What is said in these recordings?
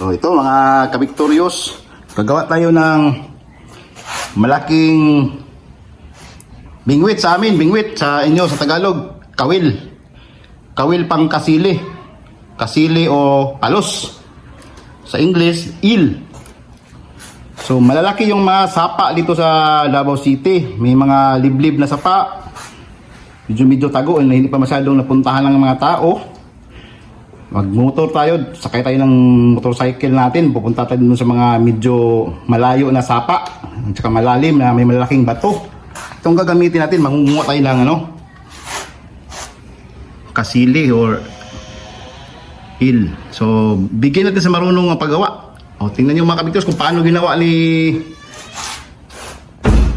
So ito mga kabiktoryos, gagawa tayo ng malaking bingwit sa amin, bingwit sa inyo sa Tagalog, kawil. Kawil pang kasili. Kasili o palos. Sa English, eel. So malalaki yung mga sapa dito sa Davao City. May mga liblib na sapa. Medyo tago, hindi pa masyadong napuntahan ng mga tao. Magmotor tayo, sakay tayo ng motorcycle natin, pupunta tayo dun sa mga medyo malayo na sapa at saka malalim na may malaking bato. Itong gagamitin natin, mangunguha tayo ng kasili or eel. So bigyan natin sa marunong ang paggawa. O, tingnan nyo mga kabigtos kung paano ginawa ni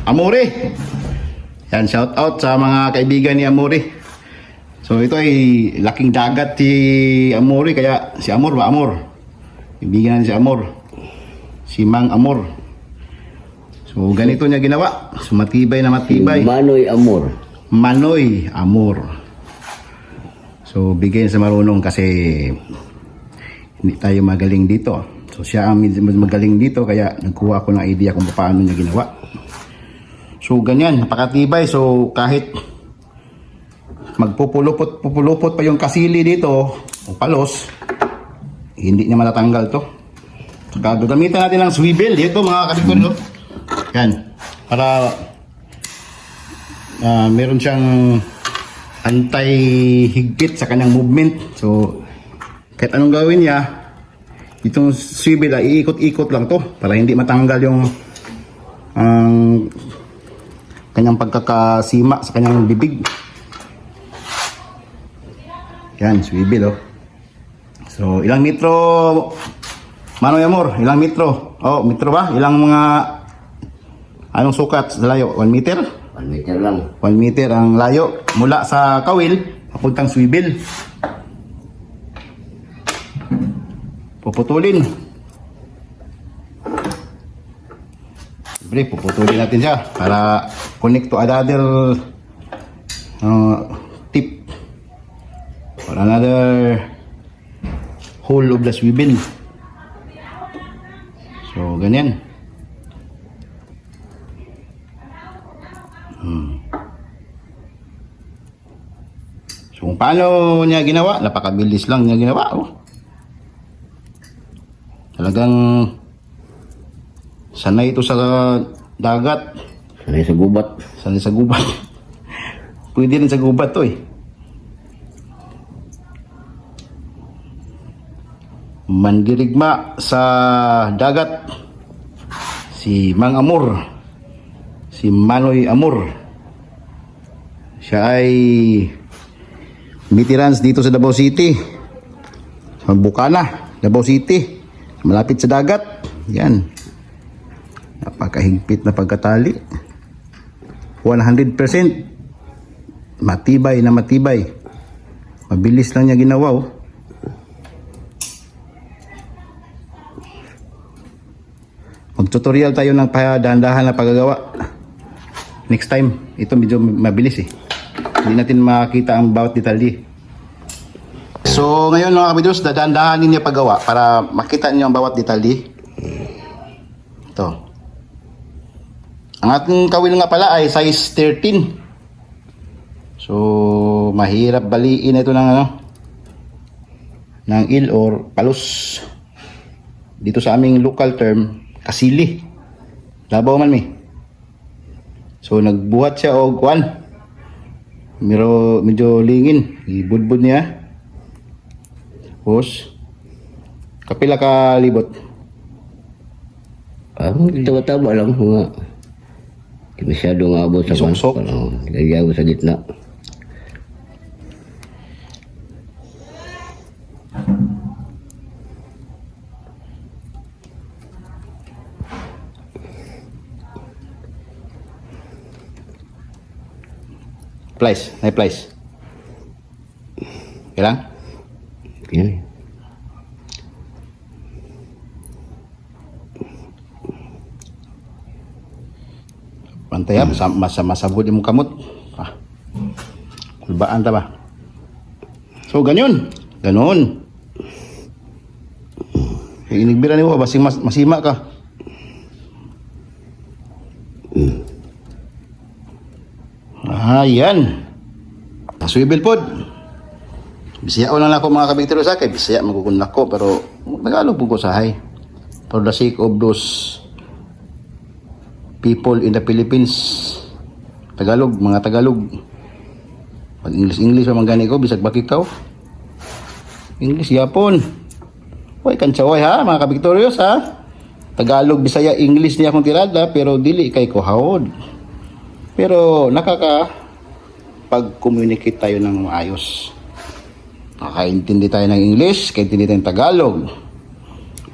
Amore. Yan, shout out sa mga kaibigan ni Amore. So ito ay laking dagat si Amore, kaya si Amor ba? Amor. Ibigan natin si Amor. Si Mang Amor. So ganito niya ginawa. So matibay na matibay. Manoy Amor. Manoy Amor. So bigyan sa marunong kasi hindi tayo magaling dito. So siya ang magaling dito kaya nagkuha ako ng idea kung paano niya ginawa. So ganyan, napakatibay. So kahit magpupulupot pa yung kasili dito o palos, hindi niya matatanggal to. So gagamitan natin ng swivel dito mga kabikon, no? Yan, para meron siyang anti-higpit sa kanyang movement. So kahit anong gawin niya, itong swivel ay iikot-ikot lang to para hindi matanggal yung kanyang pagkakasima sa kanyang bibig. Yan, swivel, oh. So, ilang metro, Manoy Amor? Ilang metro? Oh, metro ba? Ilang mga, anong sukat sa layo? 1 meter? 1 meter lang. 1 meter ang layo. Mula sa kawil, papuntang swivel. Puputulin. Siyempre, puputulin natin siya para connect to another tip or another hole of the swivel. So ganyan. So kung paano niya ginawa, napakabilis lang niya ginawa, oh. Talagang sanay ito sa dagat, Sanay sa gubat. sanay sa gubat. Pwede rin sa gubat to, eh. Mandirigma sa dagat si Mang Amor, si Manoy Amor. Siya ay veterans dito sa Davao City, sa Bukana, Davao City, malapit sa dagat. Yan, napakahigpit na pagkatali, 100% matibay na matibay. Mabilis lang niya ginawa, oh. Mag-tutorial tayo ng dahan-dahan na paggagawa. Next time, ito medyo mabilis, eh. Hindi natin makita ang bawat detalye. So ngayon mga kabidros, dahan-dahanin niya paggawa para makita niyo ang bawat detalye. Ito. Ang ating kawil nga pala ay size 13. So mahirap baliin ito ng ng eel or palos. Dito sa aming local term, kasili. Labaw man mi. So nagbuhat siya og kuan. Medyo lingin, ibudbud niya. Tapos kapila ka libot. Taba-taba lang mga. Di masyadong abot sa Sok-sok. Lagyan sa gitna. Plies, may plies. Kailang? Yan. Pantay ha, masabod yung kamot. Kulbaan ta ba? So, ganyan. Ganon. Inigbira ni mo, basing masima ka. Yan. Swivel pod. Bisaya lang ako mga kabigtero sa akin. Bisaya magkukunak ko, pero Tagalog po ko sahay. For the sake of those people in the Philippines. Tagalog, mga Tagalog. Pag English pa gani ko, bisag bakikaw. English, Yapon. Hoy, kantsaway ha, mga kabiktoryos ha. Tagalog, Bisaya, English niya akong tirada, pero dili kay ko hawod. Pero pag-communicate tayo ng maayos. Nakaintindi tayo ng English, kaintindi tayo ng Tagalog.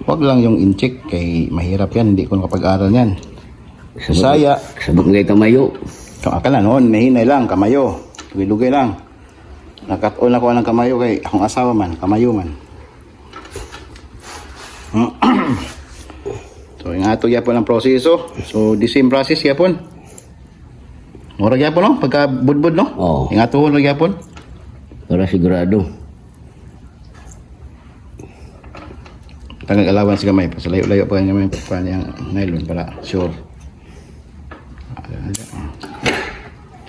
Huwag lang yung incheck, kay mahirap yan, hindi ko nakapag-aral yan. Bisaya. Sabog ngay kamayo. Kung akala noon, mahinay lang, kamayo. Lugay lang. Nakataon ako ng kamayo kay akong asawa man, kamayo man. So, yung ato yapon ang proseso. So, the same process yapon. Mura yapon, no? Pagka budbud, no? Oo. Yung ato hulog yapon. Para sigurado. Tangang alawan sa gamay. Sa layo-layo pa yung yung nylon para sure.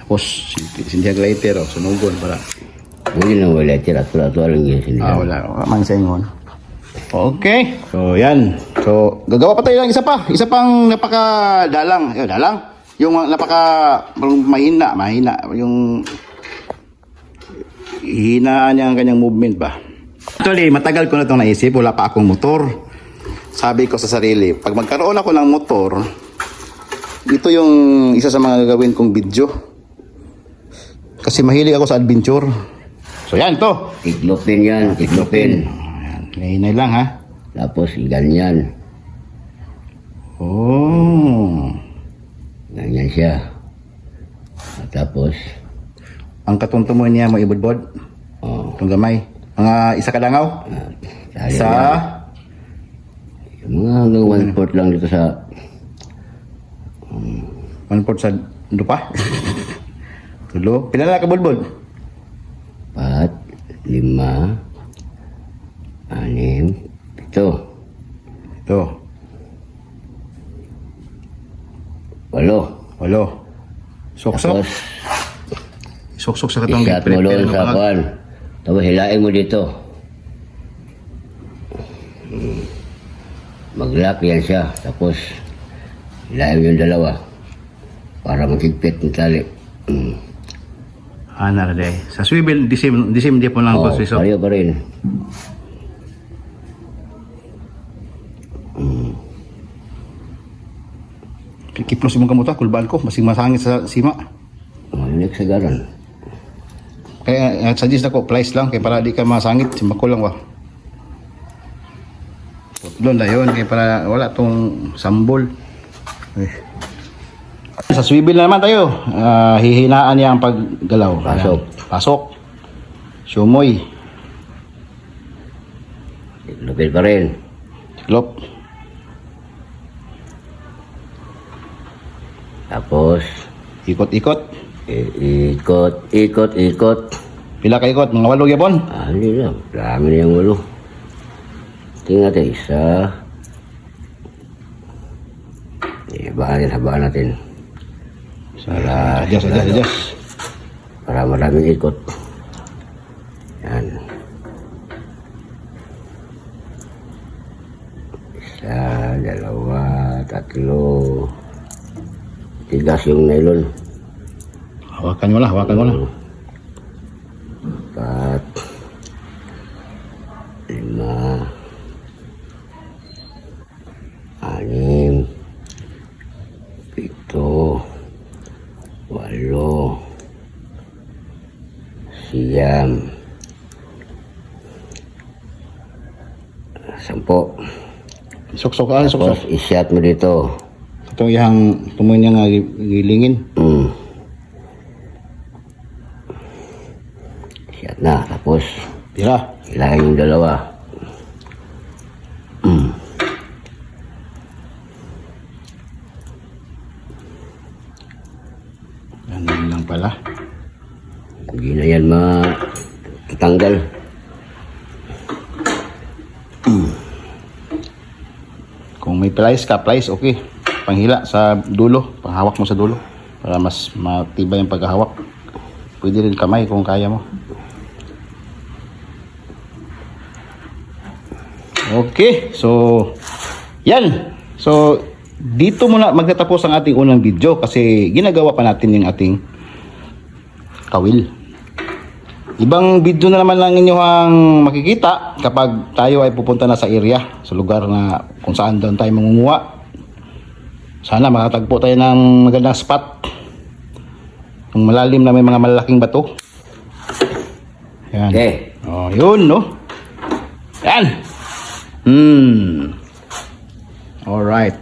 Tapos, sindihan glider, sunugon para. Hindi na wala tira. Ato lang yun. Wala. Mang saingon. Okay. So, yan. So, gagawa pa tayo ng isa pa. Isa pang napakadalang. Dalang. Yung mahina. Yung hinaan niya ang kanyang movement ba. Actually, matagal ko na itong naisip. Wala pa akong motor. Sabi ko sa sarili, pag magkaroon ako ng motor, ito yung isa sa mga gagawin kong video. Kasi mahilig ako sa adventure. So, yan to. Iklopin yan. Iklopin. Hinay lang ha. Tapos ganyan. Oh. Ganyan siya. At tapos, Ang katuntumoy niya mo ibudbod. oh, Itong gamay. Mga isa kadangaw. Sa yung mga hanggang 1/4 lang dito sa 1/4 sa lupa. Tulo. Pila na ka budbod? 4, 5, 6, 7, Ito. 8. 8. Sok-sok. Tapos, Sok-sok sa katong isat mo doon sa kuwan. Tapos hilain mo dito. Mag-lock yan siya. Tapos, hilain mo yung dalawa. Para magigpit ng tali. Ana day. Sa swivel disim di po lang Oh, proseso. pareho pa rin. Kiplos mo kamuta kulbaan ko masing masangit sa sima. Mahilig sa garan. Kaya suggest ako price lang kay para di ka masangit, sima ko lang wa. Doon na yun kay para wala tong sambol. Sa swivel na naman tayo. Hihinaan niya ang paggalaw. Pasok. Ayan. Pasok. Sumoy. Lupit pa rin. Klop. Tapos, Ikot-ikot. ikot. Pila ka ikot? Mga 8 yapon? Hindi lang. Dami na yung ulo. Tingnan natin. Isa. Habaan natin. Para, Adjust. para maraming ikot. Yan. Isa, 2, 3. Tigas yung nylon. Hawakan mo lang. 4, 5, 6, 7, 8, 9, 10. Sok-sok. Tapos i-shot mo dito. Itong ihang tumoy niya nga gilingin. Shot na. Tapos Pila. hilahin yung dalawa. Ganun lang pala. Hindi na yan matatanggal. Kung may plies ka, plies, okay. Panghila sa dulo, panghawak mo sa dulo para mas matibay yung paghahawak. Pwede rin kamay kung kaya mo. Okay, so yan. So dito muna magtatapos ang ating unang video kasi ginagawa pa natin yung ating kawil. Ibang video na naman lang inyong makikita kapag tayo ay pupunta na sa area, sa lugar na kung saan doon tayo mangunguha. Sana makatagpo tayo ng magandang spot. Yung malalim na may mga malalaking bato. Yan. Okay. Oh, yun, no? Yan. Alright.